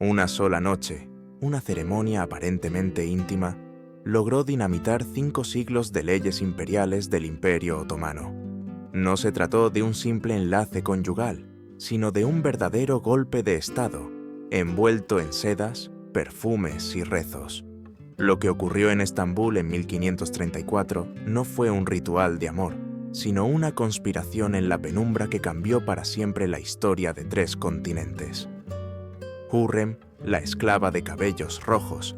Una sola noche, una ceremonia aparentemente íntima, logró dinamitar 5 siglos de leyes imperiales del Imperio Otomano. No se trató de un simple enlace conyugal, sino de un verdadero golpe de Estado, envuelto en sedas, perfumes y rezos. Lo que ocurrió en Estambul en 1534 no fue un ritual de amor, sino una conspiración en la penumbra que cambió para siempre la historia de 3 continentes. Hürrem, la esclava de cabellos rojos,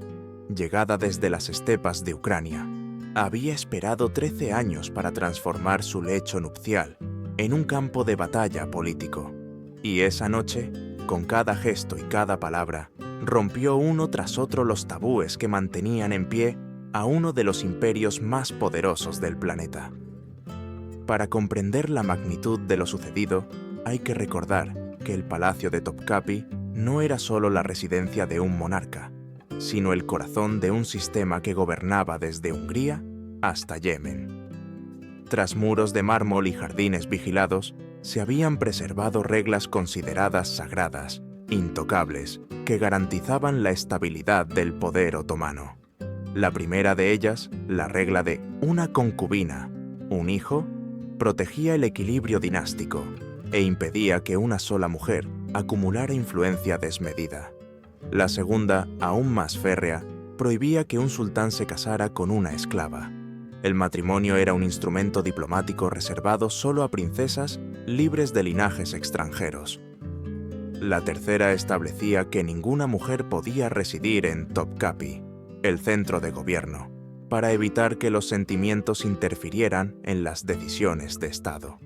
llegada desde las estepas de Ucrania, había esperado 13 años para transformar su lecho nupcial en un campo de batalla político. Y esa noche, con cada gesto y cada palabra, rompió uno tras otro los tabúes que mantenían en pie a uno de los imperios más poderosos del planeta. Para comprender la magnitud de lo sucedido, hay que recordar que el Palacio de Topkapi no era solo la residencia de un monarca, sino el corazón de un sistema que gobernaba desde Hungría hasta Yemen. Tras muros de mármol y jardines vigilados, se habían preservado reglas consideradas sagradas, intocables, que garantizaban la estabilidad del poder otomano. La primera de ellas, la regla de una concubina, un hijo, protegía el equilibrio dinástico e impedía que una sola mujer acumulara influencia desmedida. La segunda, aún más férrea, prohibía que un sultán se casara con una esclava. El matrimonio era un instrumento diplomático reservado solo a princesas libres de linajes extranjeros. La tercera establecía que ninguna mujer podía residir en Topkapi, el centro de gobierno, para evitar que los sentimientos interfirieran en las decisiones de Estado.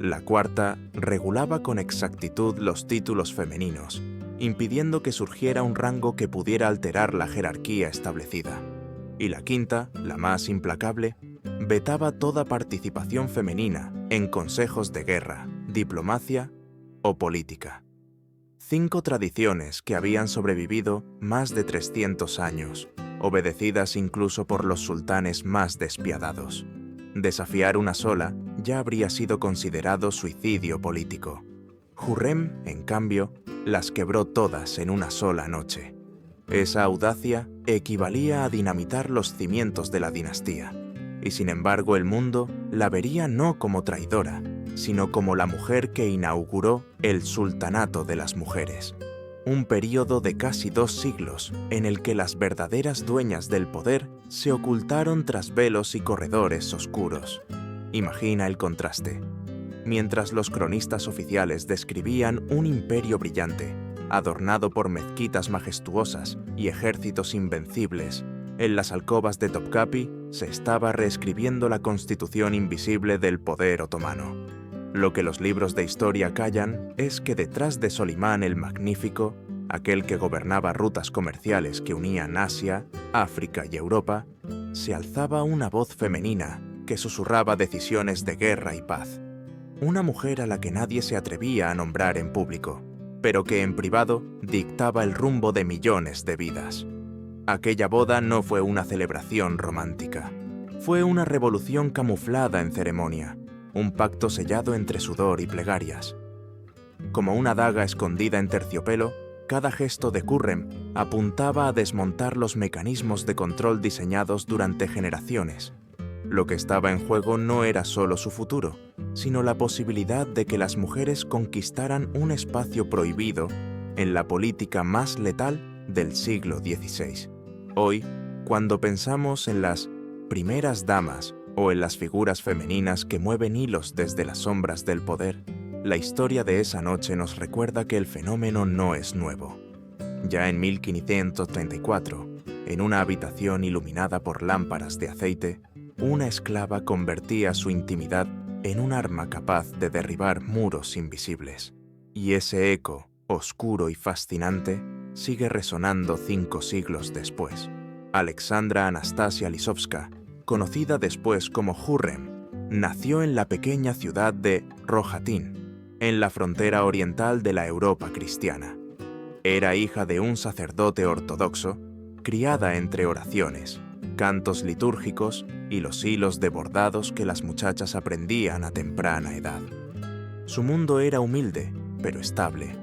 La cuarta regulaba con exactitud los títulos femeninos, impidiendo que surgiera un rango que pudiera alterar la jerarquía establecida. Y la quinta, la más implacable, vetaba toda participación femenina en consejos de guerra, diplomacia o política. 5 tradiciones que habían sobrevivido más de 300 años, obedecidas incluso por los sultanes más despiadados. Desafiar una sola ya habría sido considerado suicidio político. Hürrem, en cambio, las quebró todas en una sola noche. Esa audacia equivalía a dinamitar los cimientos de la dinastía, y sin embargo el mundo la vería no como traidora, sino como la mujer que inauguró el sultanato de las mujeres, un período de casi 2 siglos en el que las verdaderas dueñas del poder se ocultaron tras velos y corredores oscuros. Imagina el contraste. Mientras los cronistas oficiales describían un imperio brillante, adornado por mezquitas majestuosas y ejércitos invencibles, en las alcobas de Topkapi se estaba reescribiendo la constitución invisible del poder otomano. Lo que los libros de historia callan es que detrás de Solimán el Magnífico, aquel que gobernaba rutas comerciales que unían Asia, África y Europa, se alzaba una voz femenina que susurraba decisiones de guerra y paz. Una mujer a la que nadie se atrevía a nombrar en público, pero que en privado dictaba el rumbo de millones de vidas. Aquella boda no fue una celebración romántica. Fue una revolución camuflada en ceremonia, un pacto sellado entre sudor y plegarias. Como una daga escondida en terciopelo, cada gesto de Hürrem apuntaba a desmontar los mecanismos de control diseñados durante generaciones. Lo que estaba en juego no era solo su futuro, sino la posibilidad de que las mujeres conquistaran un espacio prohibido en la política más letal del siglo XVI. Hoy, cuando pensamos en las primeras damas o en las figuras femeninas que mueven hilos desde las sombras del poder, la historia de esa noche nos recuerda que el fenómeno no es nuevo. Ya en 1534, en una habitación iluminada por lámparas de aceite, una esclava convertía su intimidad en un arma capaz de derribar muros invisibles. Y ese eco, oscuro y fascinante, sigue resonando 5 siglos después. Alexandra Anastasia Lisovska, conocida después como Hürrem, nació en la pequeña ciudad de Rojatín, en la frontera oriental de la Europa cristiana. Era hija de un sacerdote ortodoxo, criada entre oraciones, cantos litúrgicos y los hilos de bordados que las muchachas aprendían a temprana edad. Su mundo era humilde, pero estable.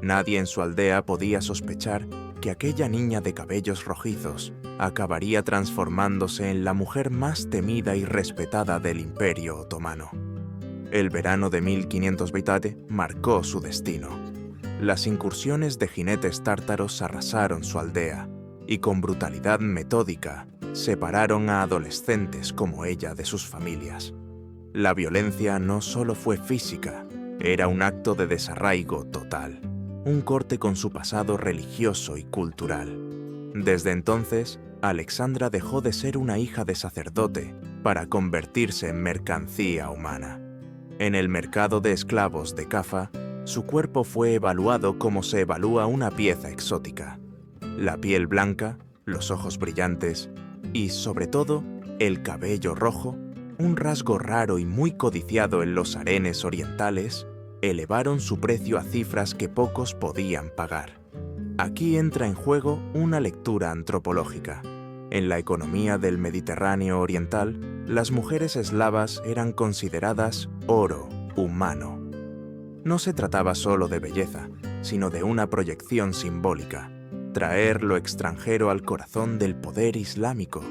Nadie en su aldea podía sospechar que aquella niña de cabellos rojizos acabaría transformándose en la mujer más temida y respetada del Imperio Otomano. El verano de 1520 marcó su destino. Las incursiones de jinetes tártaros arrasaron su aldea y con brutalidad metódica separaron a adolescentes como ella de sus familias. La violencia no solo fue física, era un acto de desarraigo total, un corte con su pasado religioso y cultural. Desde entonces, Alexandra dejó de ser una hija de sacerdote para convertirse en mercancía humana. En el mercado de esclavos de Cafa, su cuerpo fue evaluado como se evalúa una pieza exótica. La piel blanca, los ojos brillantes y, sobre todo, el cabello rojo, un rasgo raro y muy codiciado en los harenes orientales, elevaron su precio a cifras que pocos podían pagar. Aquí entra en juego una lectura antropológica. En la economía del Mediterráneo oriental, las mujeres eslavas eran consideradas oro humano. No se trataba solo de belleza, sino de una proyección simbólica, traer lo extranjero al corazón del poder islámico,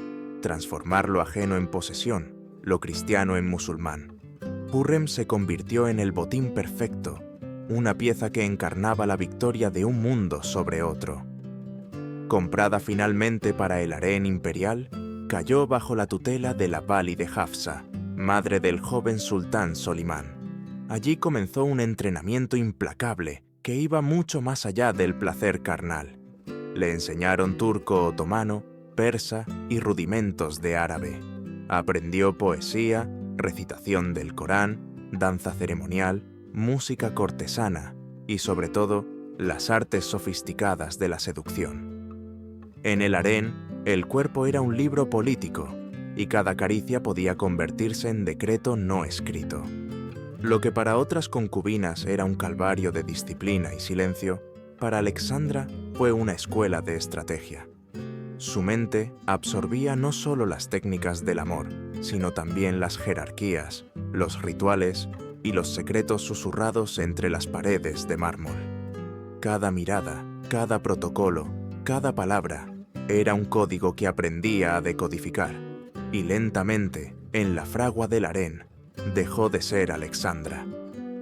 transformar lo ajeno en posesión, lo cristiano en musulmán. Hurrem se convirtió en el botín perfecto, una pieza que encarnaba la victoria de un mundo sobre otro. Comprada finalmente para el harén imperial, cayó bajo la tutela de la válide Hafsa, madre del joven sultán Solimán. Allí comenzó un entrenamiento implacable que iba mucho más allá del placer carnal. Le enseñaron turco otomano, persa y rudimentos de árabe. Aprendió poesía, recitación del Corán, danza ceremonial, música cortesana y, sobre todo, las artes sofisticadas de la seducción. En el harén, el cuerpo era un libro político y cada caricia podía convertirse en decreto no escrito. Lo que para otras concubinas era un calvario de disciplina y silencio, para Alexandra fue una escuela de estrategia. Su mente absorbía no solo las técnicas del amor, sino también las jerarquías, los rituales y los secretos susurrados entre las paredes de mármol. Cada mirada, cada protocolo, cada palabra era un código que aprendía a decodificar, y lentamente, en la fragua del harén, dejó de ser Alexandra.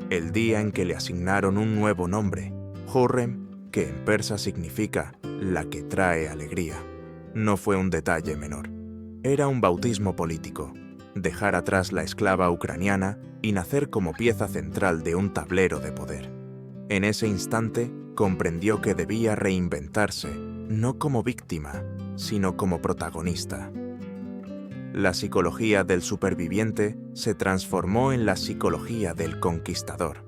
El día en que le asignaron un nuevo nombre, Hurrem, que en persa significa la que trae alegría, no fue un detalle menor. Era un bautismo político, dejar atrás la esclava ucraniana y nacer como pieza central de un tablero de poder. En ese instante, comprendió que debía reinventarse, no como víctima, sino como protagonista. La psicología del superviviente se transformó en la psicología del conquistador.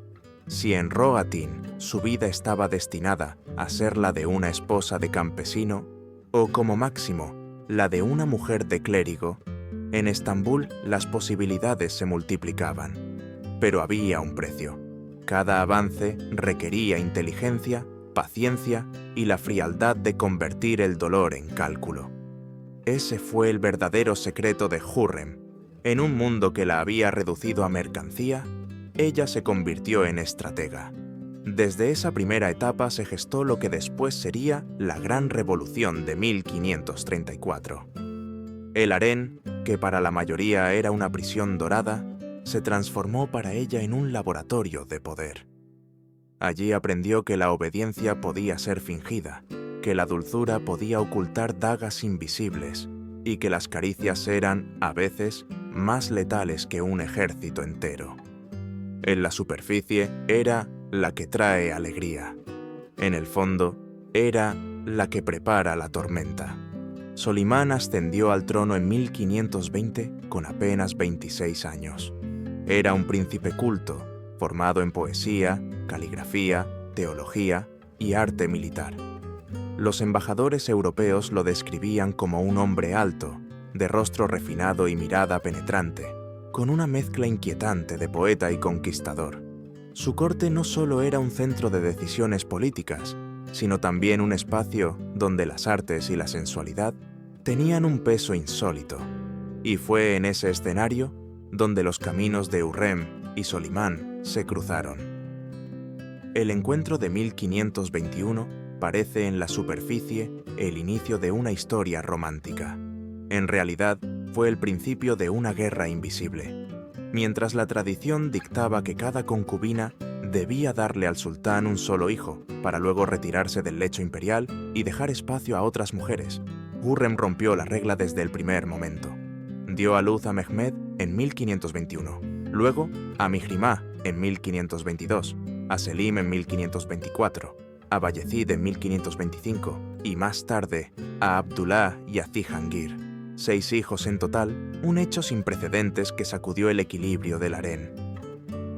Si en Rohatyn su vida estaba destinada a ser la de una esposa de campesino, o como máximo, la de una mujer de clérigo, en Estambul las posibilidades se multiplicaban. Pero había un precio. Cada avance requería inteligencia, paciencia y la frialdad de convertir el dolor en cálculo. Ese fue el verdadero secreto de Hurrem. En un mundo que la había reducido a mercancía, ella se convirtió en estratega. Desde esa primera etapa se gestó lo que después sería la Gran Revolución de 1534. El harén, que para la mayoría era una prisión dorada, se transformó para ella en un laboratorio de poder. Allí aprendió que la obediencia podía ser fingida, que la dulzura podía ocultar dagas invisibles y que las caricias eran, a veces, más letales que un ejército entero. En la superficie era la que trae alegría. En el fondo, era la que prepara la tormenta. Solimán ascendió al trono en 1520 con apenas 26 años. Era un príncipe culto, formado en poesía, caligrafía, teología y arte militar. Los embajadores europeos lo describían como un hombre alto, de rostro refinado y mirada penetrante, con una mezcla inquietante de poeta y conquistador. Su corte no solo era un centro de decisiones políticas, sino también un espacio donde las artes y la sensualidad tenían un peso insólito. Y fue en ese escenario donde los caminos de Hurrem y Solimán se cruzaron. El encuentro de 1521 parece en la superficie el inicio de una historia romántica. En realidad, fue el principio de una guerra invisible. Mientras la tradición dictaba que cada concubina debía darle al sultán un solo hijo, para luego retirarse del lecho imperial y dejar espacio a otras mujeres, Hürrem rompió la regla desde el primer momento. Dio a luz a Mehmed en 1521, luego a Mihrimah en 1522, a Selim en 1524, a Bayezid en 1525 y más tarde a Abdullah y a Cihangir. 6 hijos en total, un hecho sin precedentes que sacudió el equilibrio del harén.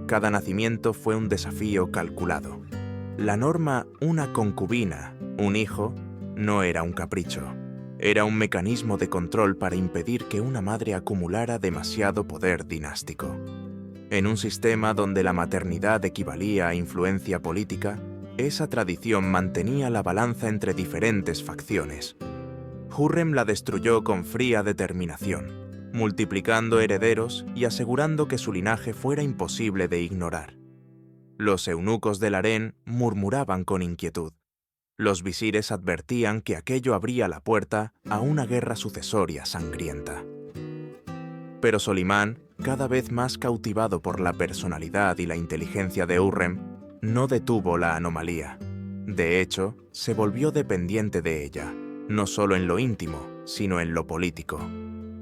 Cada nacimiento fue un desafío calculado. La norma una concubina, un hijo, no era un capricho. Era un mecanismo de control para impedir que una madre acumulara demasiado poder dinástico. En un sistema donde la maternidad equivalía a influencia política, esa tradición mantenía la balanza entre diferentes facciones. Hürrem la destruyó con fría determinación, multiplicando herederos y asegurando que su linaje fuera imposible de ignorar. Los eunucos del harén murmuraban con inquietud. Los visires advertían que aquello abría la puerta a una guerra sucesoria sangrienta. Pero Solimán, cada vez más cautivado por la personalidad y la inteligencia de Hürrem, no detuvo la anomalía. De hecho, se volvió dependiente de ella, no solo en lo íntimo, sino en lo político.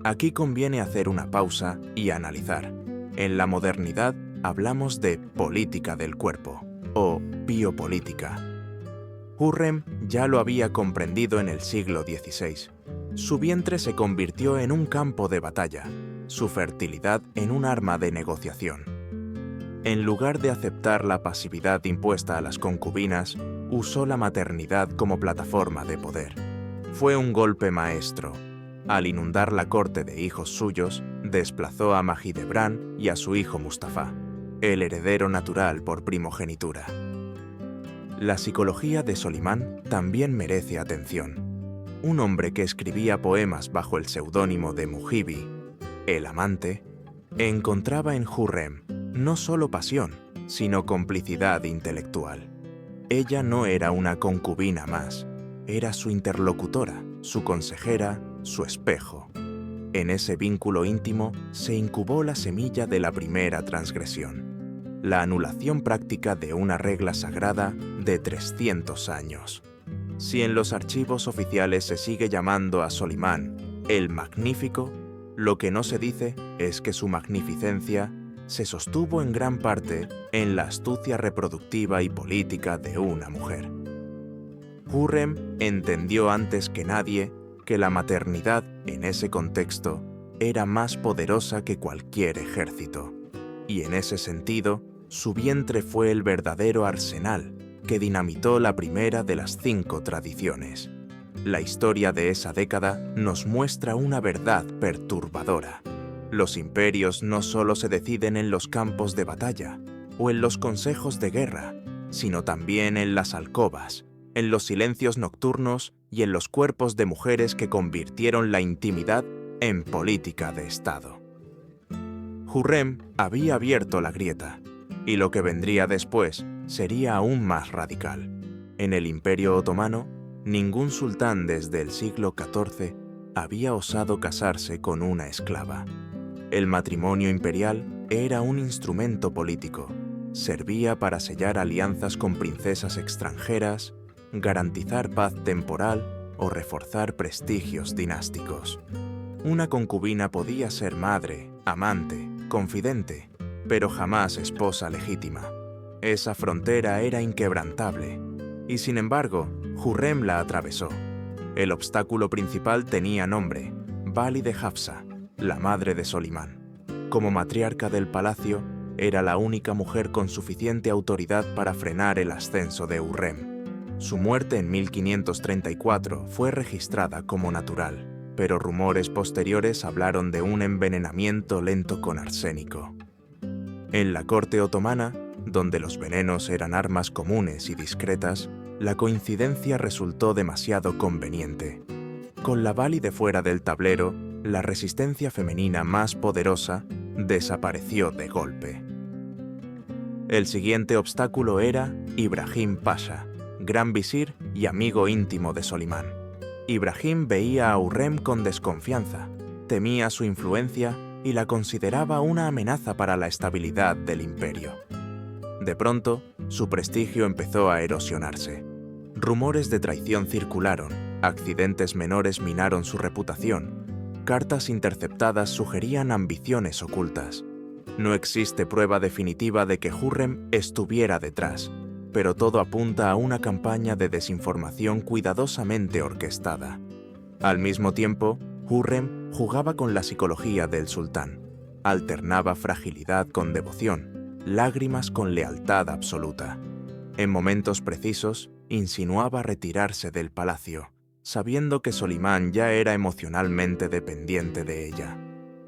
Aquí conviene hacer una pausa y analizar. En la modernidad hablamos de política del cuerpo, o biopolítica. Hürrem ya lo había comprendido en el siglo XVI. Su vientre se convirtió en un campo de batalla, su fertilidad en un arma de negociación. En lugar de aceptar la pasividad impuesta a las concubinas, usó la maternidad como plataforma de poder. Fue un golpe maestro. Al inundar la corte de hijos suyos, desplazó a Mahidevran y a su hijo Mustafa, el heredero natural por primogenitura. La psicología de Solimán también merece atención. Un hombre que escribía poemas bajo el seudónimo de Mujibi, el amante, encontraba en Hürrem no solo pasión, sino complicidad intelectual. Ella no era una concubina más, era su interlocutora, su consejera, su espejo. En ese vínculo íntimo se incubó la semilla de la primera transgresión, la anulación práctica de una regla sagrada de 300 años. Si en los archivos oficiales se sigue llamando a Solimán el Magnífico, lo que no se dice es que su magnificencia se sostuvo en gran parte en la astucia reproductiva y política de una mujer. Hürrem entendió antes que nadie que la maternidad en ese contexto era más poderosa que cualquier ejército, y en ese sentido, su vientre fue el verdadero arsenal que dinamitó la primera de las 5 tradiciones. La historia de esa década nos muestra una verdad perturbadora. Los imperios no solo se deciden en los campos de batalla o en los consejos de guerra, sino también en las alcobas, en los silencios nocturnos y en los cuerpos de mujeres que convirtieron la intimidad en política de Estado. Hürrem había abierto la grieta, y lo que vendría después sería aún más radical. En el Imperio Otomano, ningún sultán desde el siglo XIV había osado casarse con una esclava. El matrimonio imperial era un instrumento político. Servía para sellar alianzas con princesas extranjeras, garantizar paz temporal o reforzar prestigios dinásticos. Una concubina podía ser madre, amante, confidente, pero jamás esposa legítima. Esa frontera era inquebrantable, y sin embargo, Hürrem la atravesó. El obstáculo principal tenía nombre: Valide Hafsa, la madre de Solimán. Como matriarca del palacio, era la única mujer con suficiente autoridad para frenar el ascenso de Hürrem. Su muerte en 1534 fue registrada como natural, pero rumores posteriores hablaron de un envenenamiento lento con arsénico. En la corte otomana, donde los venenos eran armas comunes y discretas, la coincidencia resultó demasiado conveniente. Con la Valide fuera del tablero, la resistencia femenina más poderosa desapareció de golpe. El siguiente obstáculo era Ibrahim Pasha, gran visir y amigo íntimo de Solimán. Ibrahim veía a Hurrem con desconfianza, temía su influencia y la consideraba una amenaza para la estabilidad del imperio. De pronto, su prestigio empezó a erosionarse. Rumores de traición circularon, accidentes menores minaron su reputación, cartas interceptadas sugerían ambiciones ocultas. No existe prueba definitiva de que Hurrem estuviera detrás, pero todo apunta a una campaña de desinformación cuidadosamente orquestada. Al mismo tiempo, Hurrem jugaba con la psicología del sultán. Alternaba fragilidad con devoción, lágrimas con lealtad absoluta. En momentos precisos, insinuaba retirarse del palacio, sabiendo que Solimán ya era emocionalmente dependiente de ella.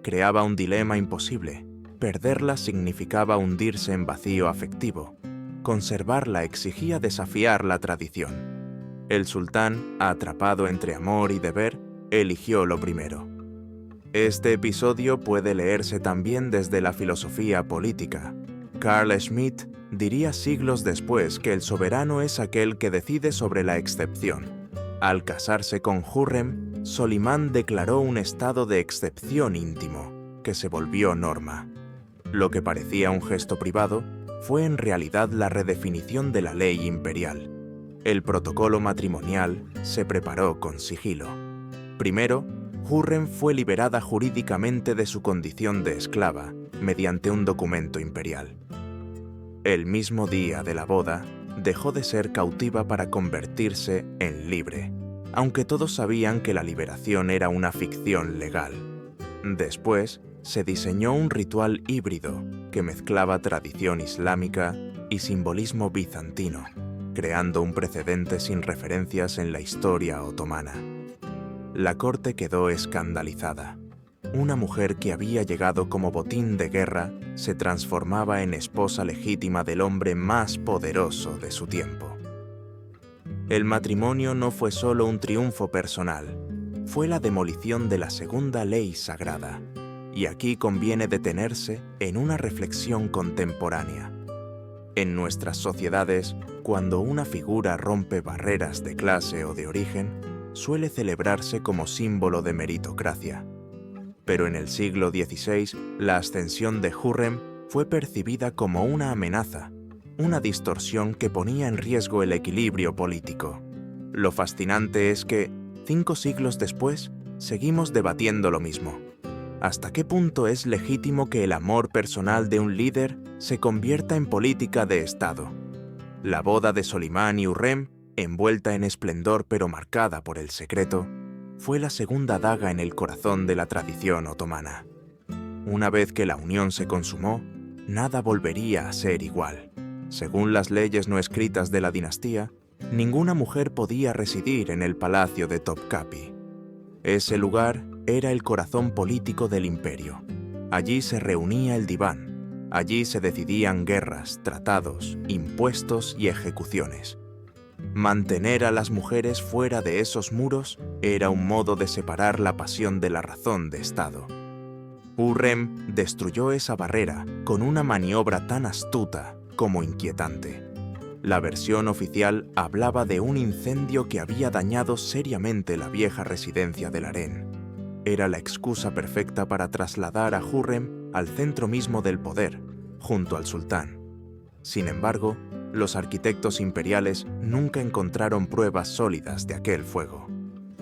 Creaba un dilema imposible. Perderla significaba hundirse en vacío afectivo. Conservarla exigía desafiar la tradición. El sultán, atrapado entre amor y deber, eligió lo primero. Este episodio puede leerse también desde la filosofía política. Carl Schmitt diría siglos después que el soberano es aquel que decide sobre la excepción. Al casarse con Hurrem, Solimán declaró un estado de excepción íntimo, que se volvió norma. Lo que parecía un gesto privado fue en realidad la redefinición de la ley imperial. El protocolo matrimonial se preparó con sigilo. Primero, Hurrem fue liberada jurídicamente de su condición de esclava mediante un documento imperial. El mismo día de la boda, dejó de ser cautiva para convertirse en libre, aunque todos sabían que la liberación era una ficción legal. Después, se diseñó un ritual híbrido que mezclaba tradición islámica y simbolismo bizantino, creando un precedente sin referencias en la historia otomana. La corte quedó escandalizada. Una mujer que había llegado como botín de guerra se transformaba en esposa legítima del hombre más poderoso de su tiempo. El matrimonio no fue solo un triunfo personal, fue la demolición de la segunda ley sagrada. Y aquí conviene detenerse en una reflexión contemporánea. En nuestras sociedades, cuando una figura rompe barreras de clase o de origen, suele celebrarse como símbolo de meritocracia. Pero en el siglo XVI, la ascensión de Hurrem fue percibida como una amenaza, una distorsión que ponía en riesgo el equilibrio político. Lo fascinante es que, 5 siglos después, seguimos debatiendo lo mismo. ¿Hasta qué punto es legítimo que el amor personal de un líder se convierta en política de Estado? La boda de Solimán y Hurrem, envuelta en esplendor pero marcada por el secreto, fue la segunda daga en el corazón de la tradición otomana. Una vez que la unión se consumó, nada volvería a ser igual. Según las leyes no escritas de la dinastía, ninguna mujer podía residir en el palacio de Topkapi. Ese lugar era el corazón político del imperio. Allí se reunía el diván. Allí se decidían guerras, tratados, impuestos y ejecuciones. Mantener a las mujeres fuera de esos muros era un modo de separar la pasión de la razón de Estado. Hurrem destruyó esa barrera con una maniobra tan astuta como inquietante. La versión oficial hablaba de un incendio que había dañado seriamente la vieja residencia del harén. Era la excusa perfecta para trasladar a Hurrem al centro mismo del poder, junto al sultán. Sin embargo, los arquitectos imperiales nunca encontraron pruebas sólidas de aquel fuego.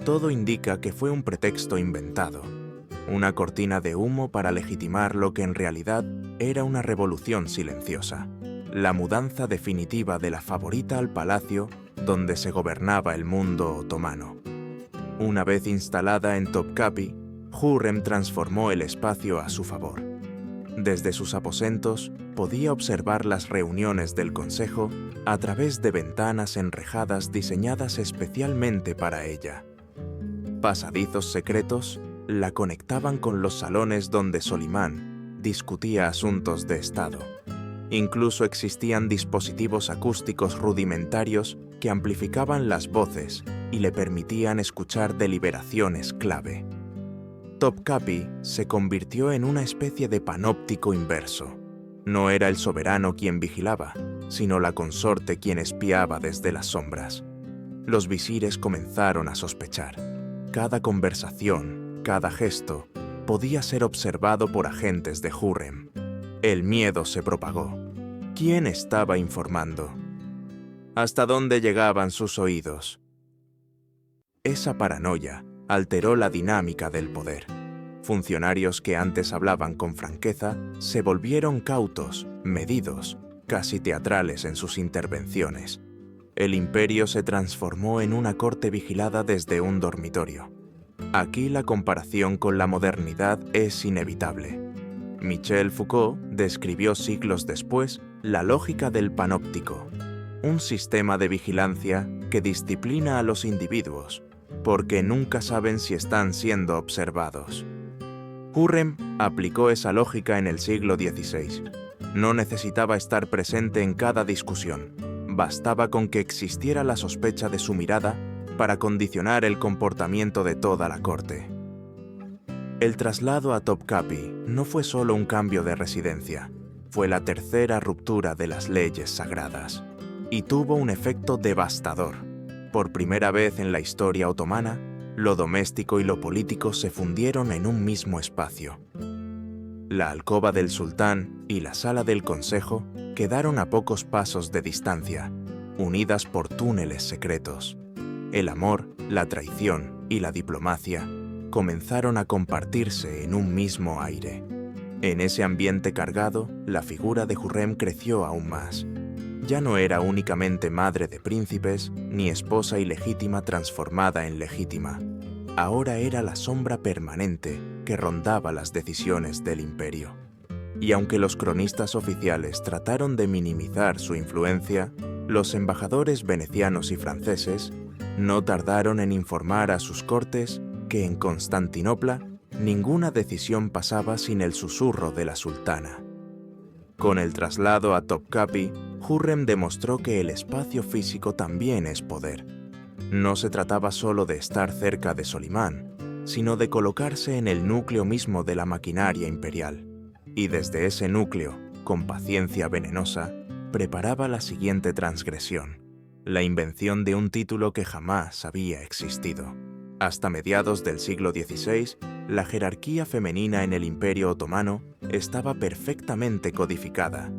Todo indica que fue un pretexto inventado, una cortina de humo para legitimar lo que en realidad era una revolución silenciosa, la mudanza definitiva de la favorita al palacio donde se gobernaba el mundo otomano. Una vez instalada en Topkapi, Hurrem transformó el espacio a su favor. Desde sus aposentos podía observar las reuniones del consejo a través de ventanas enrejadas diseñadas especialmente para ella. Pasadizos secretos la conectaban con los salones donde Solimán discutía asuntos de Estado. Incluso existían dispositivos acústicos rudimentarios que amplificaban las voces y le permitían escuchar deliberaciones clave. Topkapi se convirtió en una especie de panóptico inverso. No era el soberano quien vigilaba, sino la consorte quien espiaba desde las sombras. Los visires comenzaron a sospechar. Cada conversación, cada gesto, podía ser observado por agentes de Hürrem. El miedo se propagó. ¿Quién estaba informando? ¿Hasta dónde llegaban sus oídos? Esa paranoia alteró la dinámica del poder. Funcionarios que antes hablaban con franqueza se volvieron cautos, medidos, casi teatrales en sus intervenciones. El imperio se transformó en una corte vigilada desde un dormitorio. Aquí la comparación con la modernidad es inevitable. Michel Foucault describió siglos después la lógica del panóptico, un sistema de vigilancia que disciplina a los individuos, porque nunca saben si están siendo observados. Hürrem aplicó esa lógica en el siglo XVI. No necesitaba estar presente en cada discusión. Bastaba con que existiera la sospecha de su mirada para condicionar el comportamiento de toda la corte. El traslado a Topkapi no fue solo un cambio de residencia, fue la tercera ruptura de las leyes sagradas, y tuvo un efecto devastador. Por primera vez en la historia otomana, lo doméstico y lo político se fundieron en un mismo espacio. La alcoba del sultán y la sala del consejo quedaron a pocos pasos de distancia, unidas por túneles secretos. El amor, la traición y la diplomacia comenzaron a compartirse en un mismo aire. En ese ambiente cargado, la figura de Hürrem creció aún más. Ya no era únicamente madre de príncipes, ni esposa ilegítima transformada en legítima. Ahora era la sombra permanente que rondaba las decisiones del imperio. Y aunque los cronistas oficiales trataron de minimizar su influencia, los embajadores venecianos y franceses no tardaron en informar a sus cortes que en Constantinopla ninguna decisión pasaba sin el susurro de la sultana. Con el traslado a Topkapi, Hürrem demostró que el espacio físico también es poder. No se trataba solo de estar cerca de Solimán, sino de colocarse en el núcleo mismo de la maquinaria imperial. Y desde ese núcleo, con paciencia venenosa, preparaba la siguiente transgresión, la invención de un título que jamás había existido. Hasta mediados del siglo XVI, la jerarquía femenina en el Imperio Otomano estaba perfectamente codificada.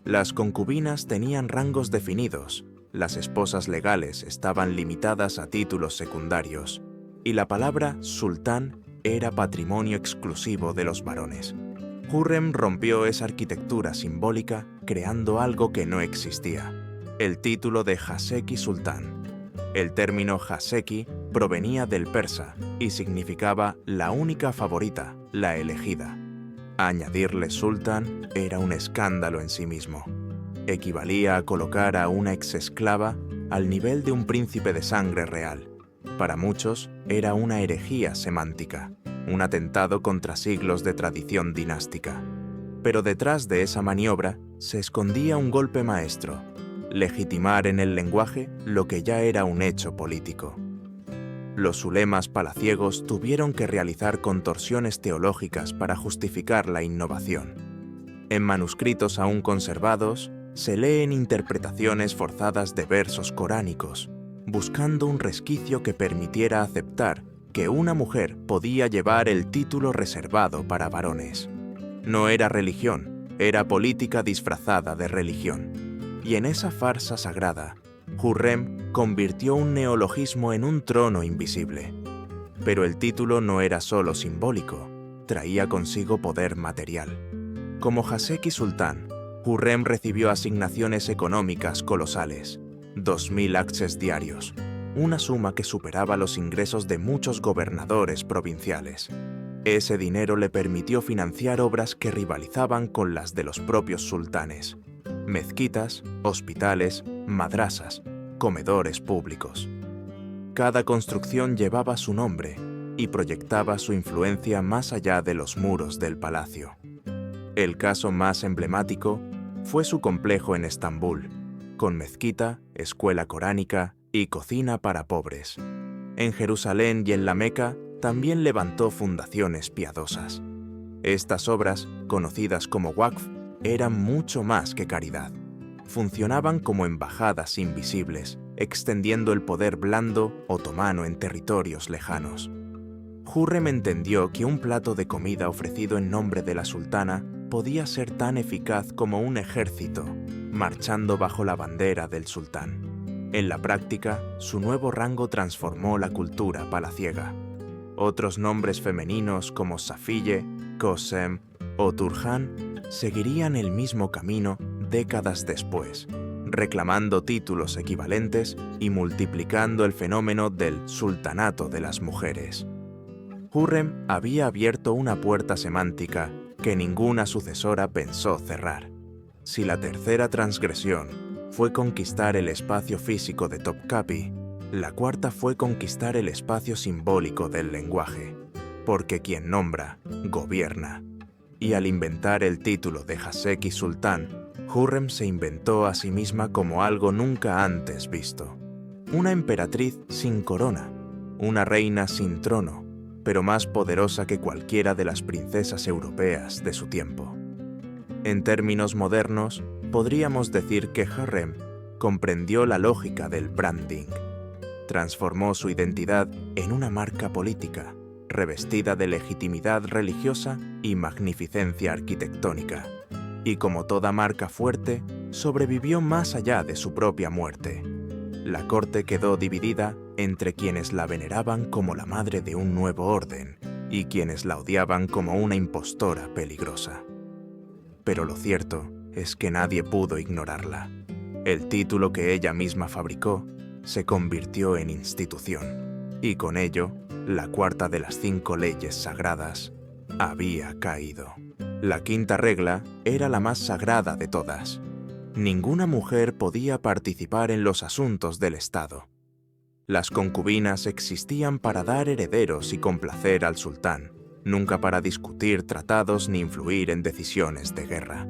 Las concubinas tenían rangos definidos, las esposas legales estaban limitadas a títulos secundarios, y la palabra sultán era patrimonio exclusivo de los varones. Hürrem rompió esa arquitectura simbólica creando algo que no existía, el título de Haseki Sultán. El término Haseki provenía del persa y significaba la única favorita, la elegida. Añadirle sultán era un escándalo en sí mismo. Equivalía a colocar a una exesclava al nivel de un príncipe de sangre real. Para muchos era una herejía semántica, un atentado contra siglos de tradición dinástica. Pero detrás de esa maniobra se escondía un golpe maestro: legitimar en el lenguaje lo que ya era un hecho político. Los ulemas palaciegos tuvieron que realizar contorsiones teológicas para justificar la innovación. En manuscritos aún conservados, se leen interpretaciones forzadas de versos coránicos, buscando un resquicio que permitiera aceptar que una mujer podía llevar el título reservado para varones. No era religión, era política disfrazada de religión. Y en esa farsa sagrada, Hürrem convirtió un neologismo en un trono invisible. Pero el título no era solo simbólico, traía consigo poder material. Como Haseki Sultán, Hürrem recibió asignaciones económicas colosales, 2000 akçes diarios, una suma que superaba los ingresos de muchos gobernadores provinciales. Ese dinero le permitió financiar obras que rivalizaban con las de los propios sultanes: mezquitas, hospitales, madrasas, comedores públicos. Cada construcción llevaba su nombre y proyectaba su influencia más allá de los muros del palacio. El caso más emblemático fue su complejo en Estambul, con mezquita, escuela coránica y cocina para pobres. En Jerusalén y en la Meca también levantó fundaciones piadosas. Estas obras, conocidas como Waqf, eran mucho más que caridad. Funcionaban como embajadas invisibles, extendiendo el poder blando otomano en territorios lejanos. Hürrem entendió que un plato de comida ofrecido en nombre de la sultana podía ser tan eficaz como un ejército, marchando bajo la bandera del sultán. En la práctica, su nuevo rango transformó la cultura palaciega. Otros nombres femeninos como Safiye, Kosem o Turhan seguirían el mismo camino décadas después, reclamando títulos equivalentes y multiplicando el fenómeno del sultanato de las mujeres. Hürrem había abierto una puerta semántica que ninguna sucesora pensó cerrar. Si la tercera transgresión fue conquistar el espacio físico de Topkapi, la cuarta fue conquistar el espacio simbólico del lenguaje, porque quien nombra, gobierna. Y al inventar el título de Haseki Sultán, Hürrem se inventó a sí misma como algo nunca antes visto. Una emperatriz sin corona, una reina sin trono, pero más poderosa que cualquiera de las princesas europeas de su tiempo. En términos modernos, podríamos decir que Hürrem comprendió la lógica del branding. Transformó su identidad en una marca política, revestida de legitimidad religiosa y magnificencia arquitectónica. Y como toda marca fuerte, sobrevivió más allá de su propia muerte. La corte quedó dividida entre quienes la veneraban como la madre de un nuevo orden y quienes la odiaban como una impostora peligrosa. Pero lo cierto es que nadie pudo ignorarla. El título que ella misma fabricó se convirtió en institución, y con ello, la cuarta de las 5 leyes sagradas había caído. La quinta regla era la más sagrada de todas. Ninguna mujer podía participar en los asuntos del Estado. Las concubinas existían para dar herederos y complacer al sultán, nunca para discutir tratados ni influir en decisiones de guerra.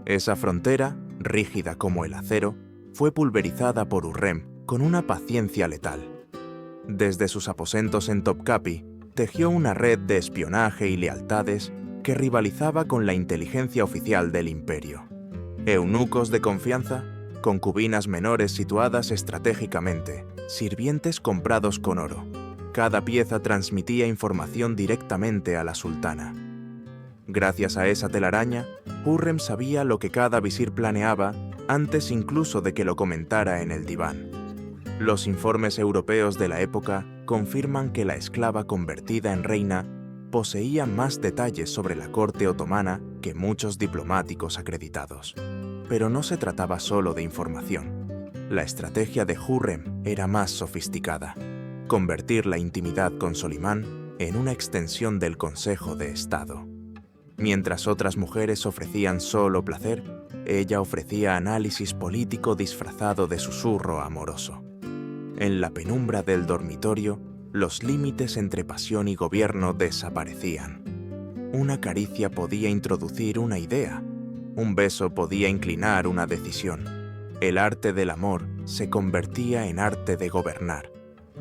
Esa frontera, rígida como el acero, fue pulverizada por Hürrem con una paciencia letal. Desde sus aposentos en Topkapi, tejió una red de espionaje y lealtades que rivalizaba con la inteligencia oficial del imperio. Eunucos de confianza, concubinas menores situadas estratégicamente, sirvientes comprados con oro. Cada pieza transmitía información directamente a la sultana. Gracias a esa telaraña, Hürrem sabía lo que cada visir planeaba antes incluso de que lo comentara en el diván. Los informes europeos de la época confirman que la esclava convertida en reina poseía más detalles sobre la corte otomana que muchos diplomáticos acreditados. Pero no se trataba solo de información. La estrategia de Hürrem era más sofisticada: convertir la intimidad con Solimán en una extensión del Consejo de Estado. Mientras otras mujeres ofrecían solo placer, ella ofrecía análisis político disfrazado de susurro amoroso. En la penumbra del dormitorio, los límites entre pasión y gobierno desaparecían. Una caricia podía introducir una idea, un beso podía inclinar una decisión. El arte del amor se convertía en arte de gobernar.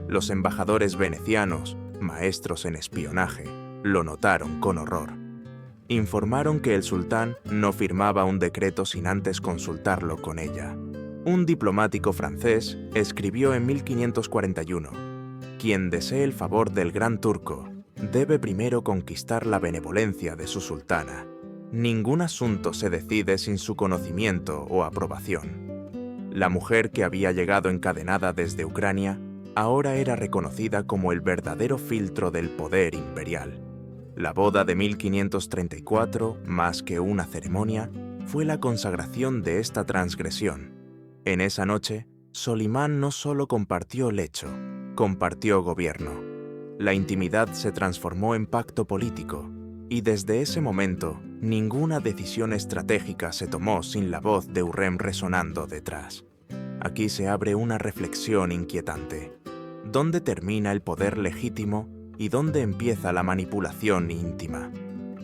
Los embajadores venecianos, maestros en espionaje, lo notaron con horror. Informaron que el sultán no firmaba un decreto sin antes consultarlo con ella. Un diplomático francés escribió en 1541: «Quien desee el favor del gran turco debe primero conquistar la benevolencia de su sultana. Ningún asunto se decide sin su conocimiento o aprobación». La mujer que había llegado encadenada desde Ucrania ahora era reconocida como el verdadero filtro del poder imperial. La boda de 1534, más que una ceremonia, fue la consagración de esta transgresión. En esa noche, Solimán no solo compartió lecho, compartió gobierno. La intimidad se transformó en pacto político, y desde ese momento, ninguna decisión estratégica se tomó sin la voz de Hürrem resonando detrás. Aquí se abre una reflexión inquietante. ¿Dónde termina el poder legítimo y dónde empieza la manipulación íntima?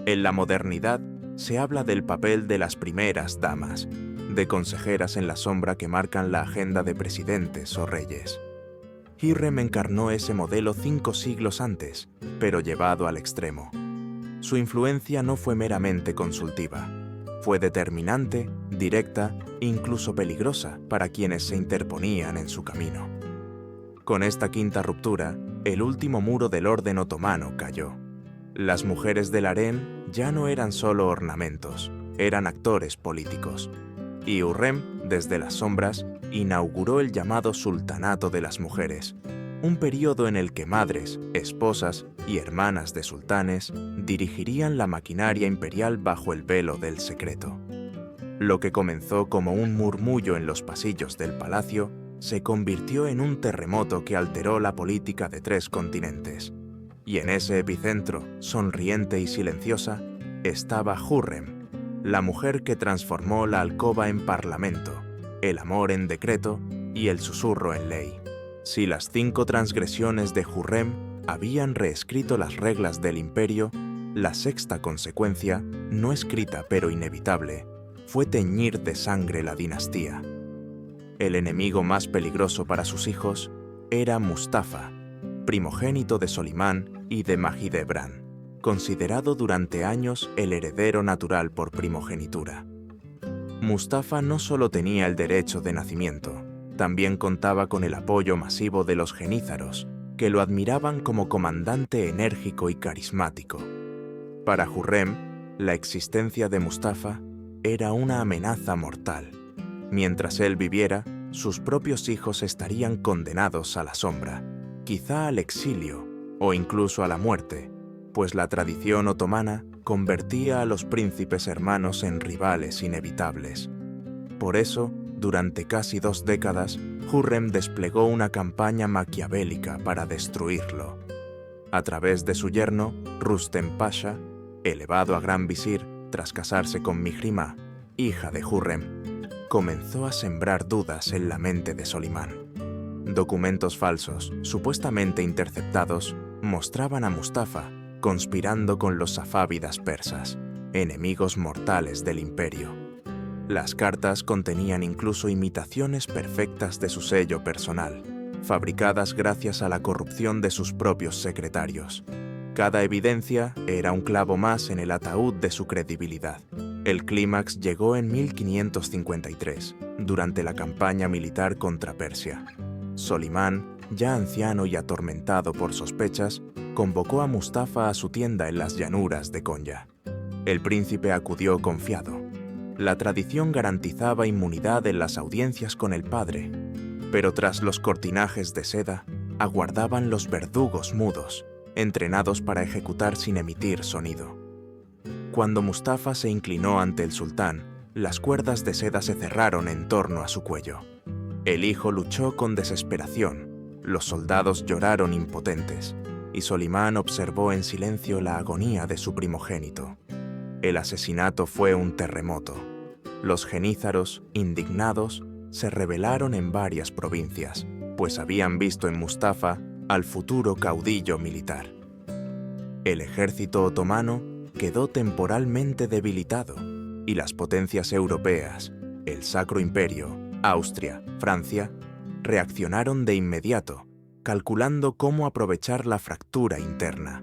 En la modernidad se habla del papel de las primeras damas, de consejeras en la sombra que marcan la agenda de presidentes o reyes. Hürrem encarnó ese modelo 5 siglos antes, pero llevado al extremo. Su influencia no fue meramente consultiva. Fue determinante, directa, incluso peligrosa para quienes se interponían en su camino. Con esta quinta ruptura, el último muro del orden otomano cayó. Las mujeres del harén ya no eran solo ornamentos, eran actores políticos. Y Hürrem, desde las sombras, inauguró el llamado Sultanato de las Mujeres, un período en el que madres, esposas y hermanas de sultanes dirigirían la maquinaria imperial bajo el velo del secreto. Lo que comenzó como un murmullo en los pasillos del palacio se convirtió en un terremoto que alteró la política de 3 continentes. Y en ese epicentro, sonriente y silenciosa, estaba Hürrem, la mujer que transformó la alcoba en parlamento, el amor en decreto y el susurro en ley. Si las 5 transgresiones de Hürrem habían reescrito las reglas del imperio, la sexta consecuencia, no escrita pero inevitable, fue teñir de sangre la dinastía. El enemigo más peligroso para sus hijos era Mustafa, primogénito de Solimán y de Mahidevran, considerado durante años el heredero natural por primogenitura. Mustafa no solo tenía el derecho de nacimiento, también contaba con el apoyo masivo de los genízaros, que lo admiraban como comandante enérgico y carismático. Para Hürrem, la existencia de Mustafa era una amenaza mortal. Mientras él viviera, sus propios hijos estarían condenados a la sombra, quizá al exilio o incluso a la muerte, pues la tradición otomana convertía a los príncipes hermanos en rivales inevitables. Por eso, durante casi 2 décadas, Hürrem desplegó una campaña maquiavélica para destruirlo. A través de su yerno, Rustem Pasha, elevado a gran visir tras casarse con Mihrimah, hija de Hürrem, comenzó a sembrar dudas en la mente de Solimán. Documentos falsos, supuestamente interceptados, mostraban a Mustafa conspirando con los safávidas persas, enemigos mortales del imperio. Las cartas contenían incluso imitaciones perfectas de su sello personal, fabricadas gracias a la corrupción de sus propios secretarios. Cada evidencia era un clavo más en el ataúd de su credibilidad. El clímax llegó en 1553, durante la campaña militar contra Persia. Solimán, ya anciano y atormentado por sospechas, convocó a Mustafa a su tienda en las llanuras de Konya. El príncipe acudió confiado. La tradición garantizaba inmunidad en las audiencias con el padre, pero tras los cortinajes de seda, aguardaban los verdugos mudos, entrenados para ejecutar sin emitir sonido. Cuando Mustafa se inclinó ante el sultán, las cuerdas de seda se cerraron en torno a su cuello. El hijo luchó con desesperación, los soldados lloraron impotentes, y Solimán observó en silencio la agonía de su primogénito. El asesinato fue un terremoto. Los genízaros, indignados, se rebelaron en varias provincias, pues habían visto en Mustafa al futuro caudillo militar. El ejército otomano quedó temporalmente debilitado, y las potencias europeas, el Sacro Imperio, Austria, Francia, reaccionaron de inmediato, calculando cómo aprovechar la fractura interna.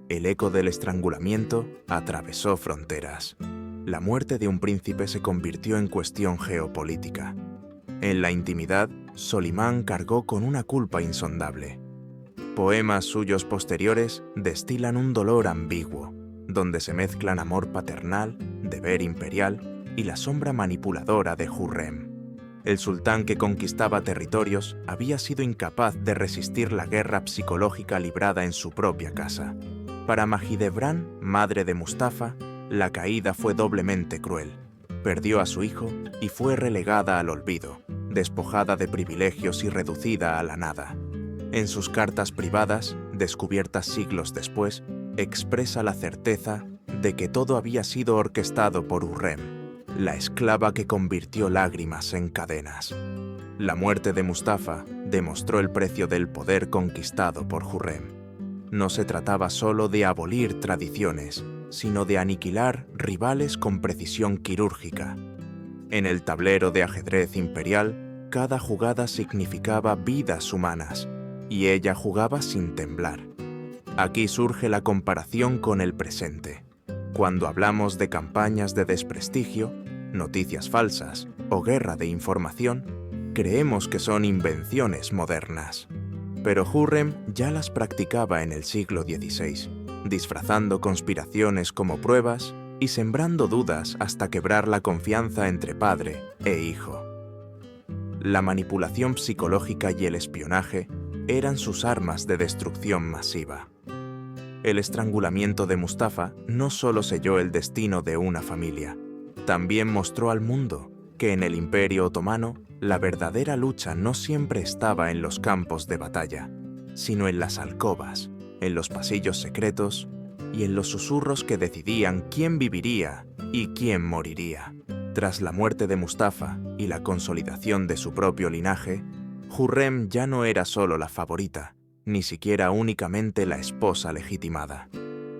El eco del estrangulamiento atravesó fronteras. La muerte de un príncipe se convirtió en cuestión geopolítica. En la intimidad, Solimán cargó con una culpa insondable. Poemas suyos posteriores destilan un dolor ambiguo, donde se mezclan amor paternal, deber imperial y la sombra manipuladora de Hürrem. El sultán que conquistaba territorios había sido incapaz de resistir la guerra psicológica librada en su propia casa. Para Mahidevran, madre de Mustafa, la caída fue doblemente cruel. Perdió a su hijo y fue relegada al olvido, despojada de privilegios y reducida a la nada. En sus cartas privadas, descubiertas siglos después, expresa la certeza de que todo había sido orquestado por Hürrem, la esclava que convirtió lágrimas en cadenas. La muerte de Mustafa demostró el precio del poder conquistado por Hürrem. No se trataba solo de abolir tradiciones, sino de aniquilar rivales con precisión quirúrgica. En el tablero de ajedrez imperial, cada jugada significaba vidas humanas, y ella jugaba sin temblar. Aquí surge la comparación con el presente. Cuando hablamos de campañas de desprestigio, noticias falsas o guerra de información, creemos que son invenciones modernas. Pero Hürrem ya las practicaba en el siglo XVI, disfrazando conspiraciones como pruebas y sembrando dudas hasta quebrar la confianza entre padre e hijo. La manipulación psicológica y el espionaje eran sus armas de destrucción masiva. El estrangulamiento de Mustafa no solo selló el destino de una familia, también mostró al mundo que en el Imperio Otomano la verdadera lucha no siempre estaba en los campos de batalla, sino en las alcobas, en los pasillos secretos y en los susurros que decidían quién viviría y quién moriría. Tras la muerte de Mustafa y la consolidación de su propio linaje, Hürrem ya no era solo la favorita, ni siquiera únicamente la esposa legitimada.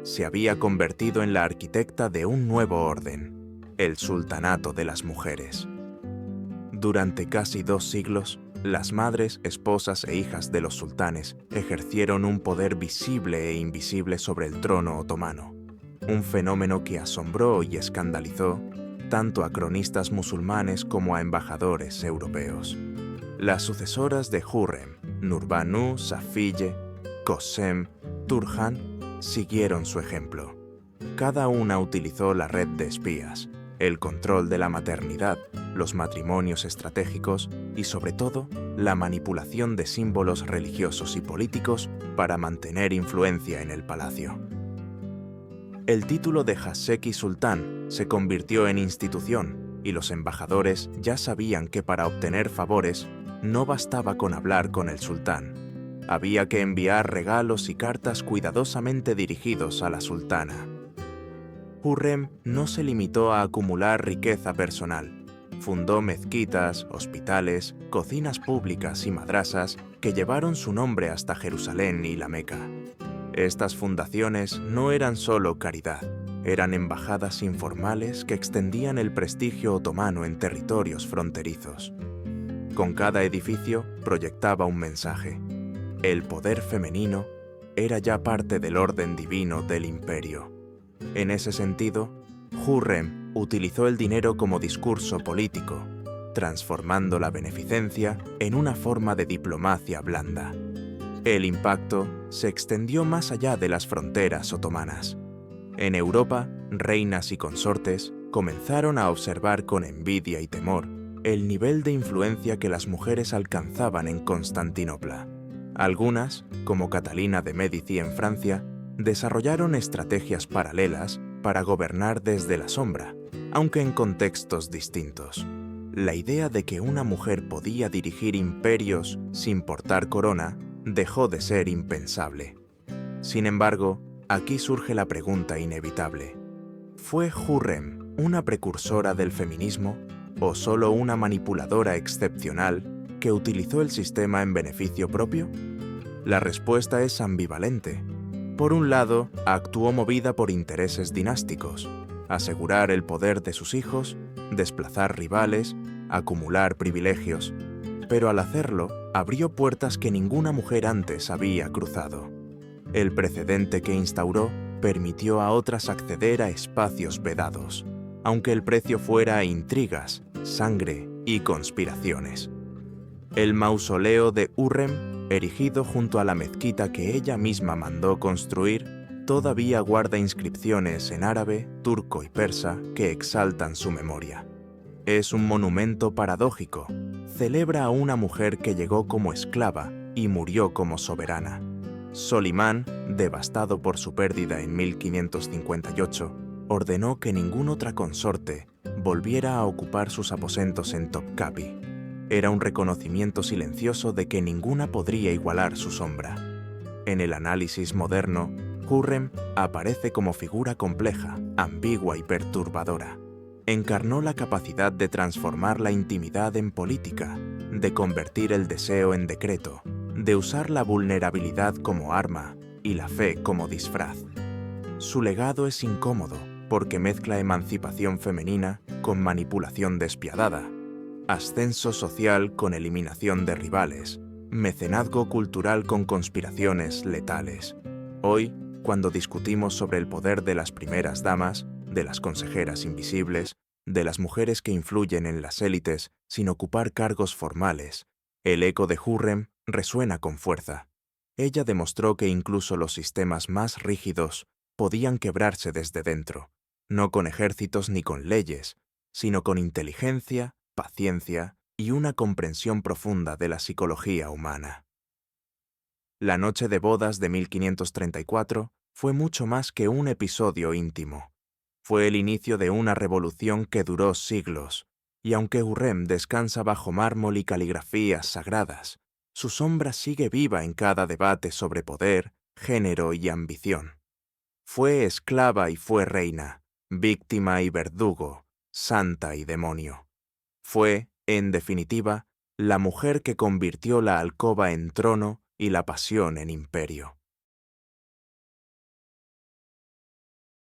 Se había convertido en la arquitecta de un nuevo orden, el sultanato de las mujeres. Durante casi 2 siglos, las madres, esposas e hijas de los sultanes ejercieron un poder visible e invisible sobre el trono otomano, un fenómeno que asombró y escandalizó tanto a cronistas musulmanes como a embajadores europeos. Las sucesoras de Hürrem, Nurbanu, Safiye, Kösem, Turhan, siguieron su ejemplo. Cada una utilizó la red de espías, el control de la maternidad, los matrimonios estratégicos y, sobre todo, la manipulación de símbolos religiosos y políticos para mantener influencia en el palacio. El título de Haseki Sultán se convirtió en institución y los embajadores ya sabían que para obtener favores no bastaba con hablar con el sultán. Había que enviar regalos y cartas cuidadosamente dirigidos a la sultana. Hürrem no se limitó a acumular riqueza personal. Fundó mezquitas, hospitales, cocinas públicas y madrasas que llevaron su nombre hasta Jerusalén y la Meca. Estas fundaciones no eran solo caridad, eran embajadas informales que extendían el prestigio otomano en territorios fronterizos. Con cada edificio proyectaba un mensaje. El poder femenino era ya parte del orden divino del imperio. En ese sentido, Hürrem utilizó el dinero como discurso político, transformando la beneficencia en una forma de diplomacia blanda. El impacto se extendió más allá de las fronteras otomanas. En Europa, reinas y consortes comenzaron a observar con envidia y temor el nivel de influencia que las mujeres alcanzaban en Constantinopla. Algunas, como Catalina de Médici en Francia, desarrollaron estrategias paralelas para gobernar desde la sombra, aunque en contextos distintos. La idea de que una mujer podía dirigir imperios sin portar corona dejó de ser impensable. Sin embargo, aquí surge la pregunta inevitable. ¿Fue Hürrem una precursora del feminismo o solo una manipuladora excepcional que utilizó el sistema en beneficio propio? La respuesta es ambivalente. Por un lado, actuó movida por intereses dinásticos, asegurar el poder de sus hijos, desplazar rivales, acumular privilegios, pero al hacerlo, abrió puertas que ninguna mujer antes había cruzado. El precedente que instauró permitió a otras acceder a espacios vedados, aunque el precio fuera intrigas, sangre y conspiraciones. El mausoleo de Hürrem, erigido junto a la mezquita que ella misma mandó construir, todavía guarda inscripciones en árabe, turco y persa que exaltan su memoria. Es un monumento paradójico. Celebra a una mujer que llegó como esclava y murió como soberana. Solimán, devastado por su pérdida en 1558, ordenó que ninguna otra consorte volviera a ocupar sus aposentos en Topkapi. Era un reconocimiento silencioso de que ninguna podría igualar su sombra. En el análisis moderno, Hürrem aparece como figura compleja, ambigua y perturbadora. Encarnó la capacidad de transformar la intimidad en política, de convertir el deseo en decreto, de usar la vulnerabilidad como arma y la fe como disfraz. Su legado es incómodo porque mezcla emancipación femenina con manipulación despiadada, ascenso social con eliminación de rivales, mecenazgo cultural con conspiraciones letales. Hoy, cuando discutimos sobre el poder de las primeras damas, de las consejeras invisibles, de las mujeres que influyen en las élites sin ocupar cargos formales, el eco de Hürrem resuena con fuerza. Ella demostró que incluso los sistemas más rígidos podían quebrarse desde dentro, no con ejércitos ni con leyes, sino con inteligencia, paciencia y una comprensión profunda de la psicología humana. La noche de bodas de 1534 fue mucho más que un episodio íntimo. Fue el inicio de una revolución que duró siglos, y aunque Hürrem descansa bajo mármol y caligrafías sagradas, su sombra sigue viva en cada debate sobre poder, género y ambición. Fue esclava y fue reina, víctima y verdugo, santa y demonio. Fue, en definitiva, la mujer que convirtió la alcoba en trono y la pasión en imperio.